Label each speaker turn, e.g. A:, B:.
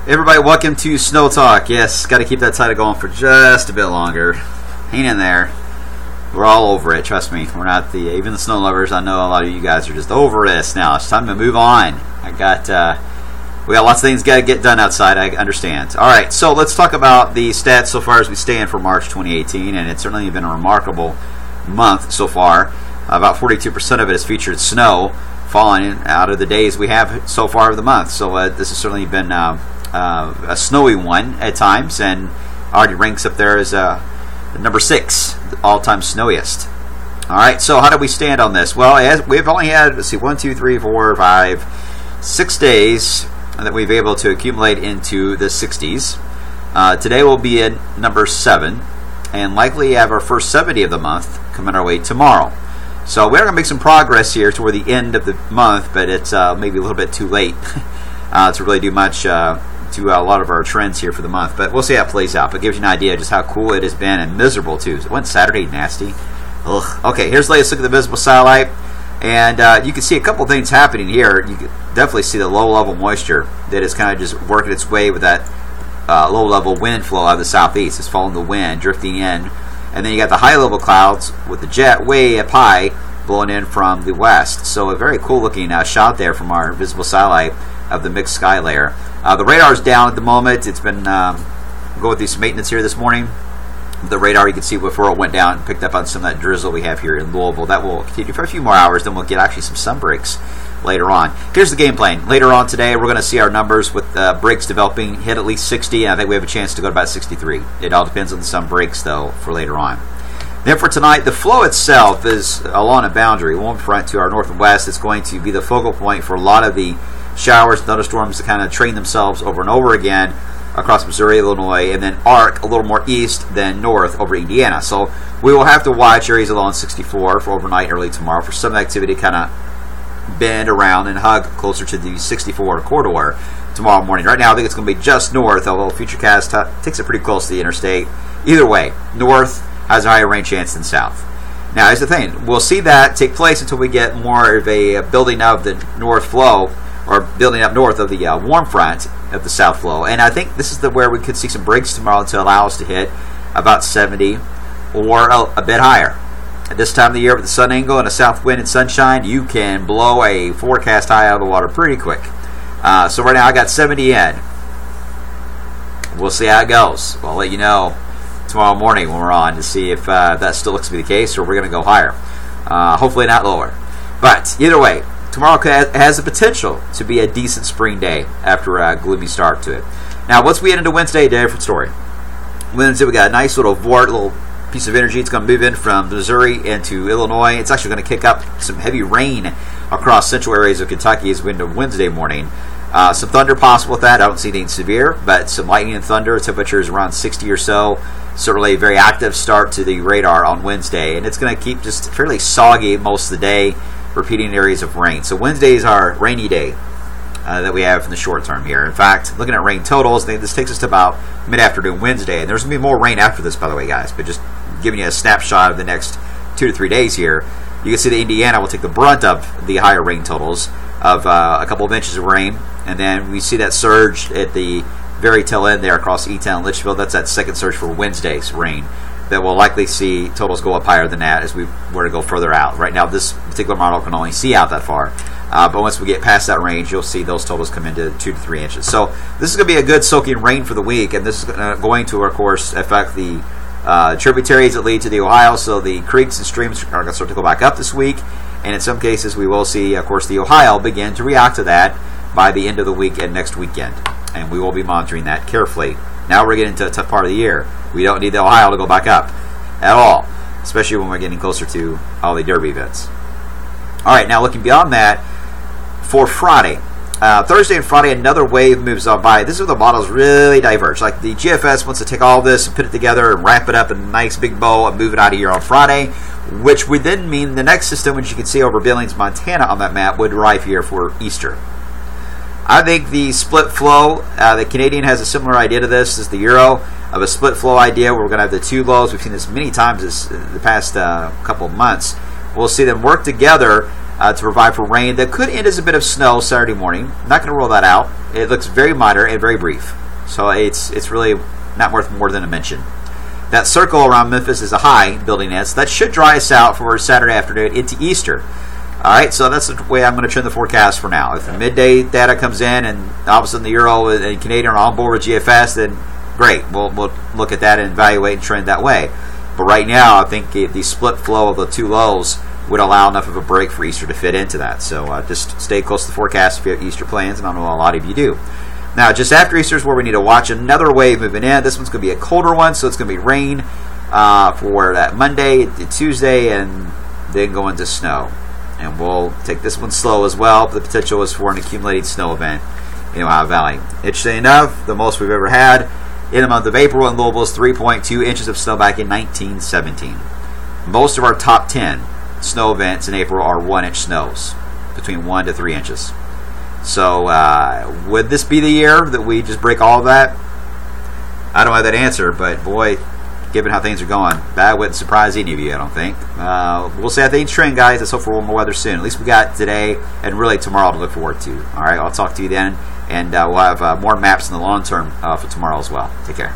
A: Everybody, welcome to Snow Talk. Yes, got to keep that title going for just a bit longer. Hang in there. We're all over it, trust me. We're not even the snow lovers. I know a lot of you guys are just over this now. It's time to move on. We got lots of things got to get done outside, I understand. All right, so let's talk about the stats so far as we stand for March 2018, and it's certainly been a remarkable month so far. About 42% of it has featured snow falling out of the days we have so far of the month. So this has certainly been a snowy one at times, and already ranks up there as number 6, the all-time snowiest. All right, so how do we stand on this? Well, we've only had, 6 days that we've been able to accumulate into the 60s. Today will be at number 7, and likely have our first 70 of the month coming our way tomorrow. So we're going to make some progress here toward the end of the month, but it's maybe a little bit too late to really do much to a lot of our trends here for the month. But we'll see how it plays out. But it gives you an idea of just how cool it has been, and miserable too. So it went Saturday nasty. Ugh. Okay, here's the latest look at the visible satellite. And you can see a couple things happening here. You can definitely see the low-level moisture that is kind of just working its way with that low-level wind flow out of the southeast. It's following the wind, drifting in. And then you got the high-level clouds with the jet way up high blowing in from the west. So a very cool-looking shot there from our visible satellite of the mixed sky layer. The radar's down at the moment. It's been going through some maintenance here this morning. The radar, you can see before it went down and picked up on some of that drizzle we have here in Louisville. That will continue for a few more hours, then we'll get actually some sun breaks later on. Here's the game plan. Later on today, we're going to see our numbers with breaks developing hit at least 60, and I think we have a chance to go to about 63. It all depends on the sun breaks, though, for later on. Then for tonight, the flow itself is along a boundary, one front to our north and west. It's going to be the focal point for a lot of the showers, thunderstorms to kind of train themselves over and over again across Missouri, Illinois, and then arc a little more east than north over Indiana. So we will have to watch areas along 64 for overnight and early tomorrow for some activity kind of bend around and hug closer to the 64 corridor tomorrow morning. Right now, I think it's going to be just north, although Futurecast takes it pretty close to the interstate. Either way, north has a higher rain chance than south. Now, here's the thing. We'll see that take place until we get more of a building of the north flow, or building up north of the warm front of the south flow. And I think this is where we could see some breaks tomorrow to allow us to hit about 70 or a bit higher. At this time of the year with the sun angle and a south wind and sunshine, you can blow a forecast high out of the water pretty quick. So right now I got 70 in. We'll see how it goes. I'll let you know tomorrow morning when we're on to see if that still looks to be the case, or we're going to go higher. Hopefully not lower. But either way, tomorrow has the potential to be a decent spring day after a gloomy start to it. Now, once we get into Wednesday, different story. Wednesday, we got a nice little little piece of energy. It's going to move in from Missouri into Illinois. It's actually going to kick up some heavy rain across central areas of Kentucky as we into Wednesday morning. Some thunder possible with that. I don't see anything severe, but some lightning and thunder. Temperatures around 60 or so. Certainly a very active start to the radar on Wednesday, and it's going to keep just fairly soggy most of the day, repeating areas of rain. So Wednesday is our rainy day that we have in the short term here. In fact, looking at rain totals, this takes us to about mid-afternoon Wednesday. And there's going to be more rain after this, by the way, guys. But just giving you a snapshot of the next 2 to 3 days here, you can see that Indiana will take the brunt of the higher rain totals of a couple of inches of rain. And then we see that surge at the very tail end there across E-Town, Litchfield. That's that second surge for Wednesday's rain that we'll likely see totals go up higher than that as we were to go further out. Right now, this particular model can only see out that far. But once we get past that range, you'll see those totals come into 2 to 3 inches. So this is going to be a good soaking rain for the week, and this is going to, of course, affect the tributaries that lead to the Ohio. So the creeks and streams are going to start to go back up this week, and in some cases we will see, of course, the Ohio begin to react to that by the end of the week and next weekend. And we will be monitoring that carefully. Now we're getting into a tough part of the year. We don't need the Ohio to go back up at all, especially when we're getting closer to all the Derby events. All right, now looking beyond that, for Friday, Thursday and Friday, another wave moves on by. This is where the models really diverge. Like the GFS wants to take all this and put it together and wrap it up in a nice big bow and move it out of here on Friday, which would then mean the next system, which you can see over Billings, Montana on that map, would arrive here for Easter. I think the split flow, the Canadian has a similar idea to this as the Euro, of a split flow idea where we're going to have the two lows. We've seen this many times the past couple of months. We'll see them work together to provide for rain that could end as a bit of snow Saturday morning. Not going to rule that out. It looks very moderate and very brief. So it's really not worth more than a mention. That circle around Memphis is a high building in, so that should dry us out for Saturday afternoon into Easter. All right, so that's the way I'm going to trend the forecast for now. If the midday data comes in and all of a sudden the Euro and Canadian are on board with GFS, then great. We'll look at that and evaluate and trend that way. But right now, I think the split flow of the two lows would allow enough of a break for Easter to fit into that. So just stay close to the forecast if you have Easter plans, and I know a lot of you do. Now, just after Easter is where we need to watch another wave moving in. This one's going to be a colder one, so it's going to be rain for that Monday, Tuesday, and then go into snow. And we'll take this one slow as well. But the potential is for an accumulated snow event in Ohio Valley. Interesting enough, the most we've ever had in the month of April in Louisville is 3.2 inches of snow back in 1917. Most of our top 10 snow events in April are 1-inch snows, between 1 to 3 inches. So, would this be the year that we just break all of that? I don't have that answer, but boy, given how things are going, that wouldn't surprise any of you, I don't think. We'll see how things trend, guys. Let's hope for warmer weather soon. At least we got today and really tomorrow to look forward to. All right, I'll talk to you then, and we'll have more maps in the long term for tomorrow as well. Take care.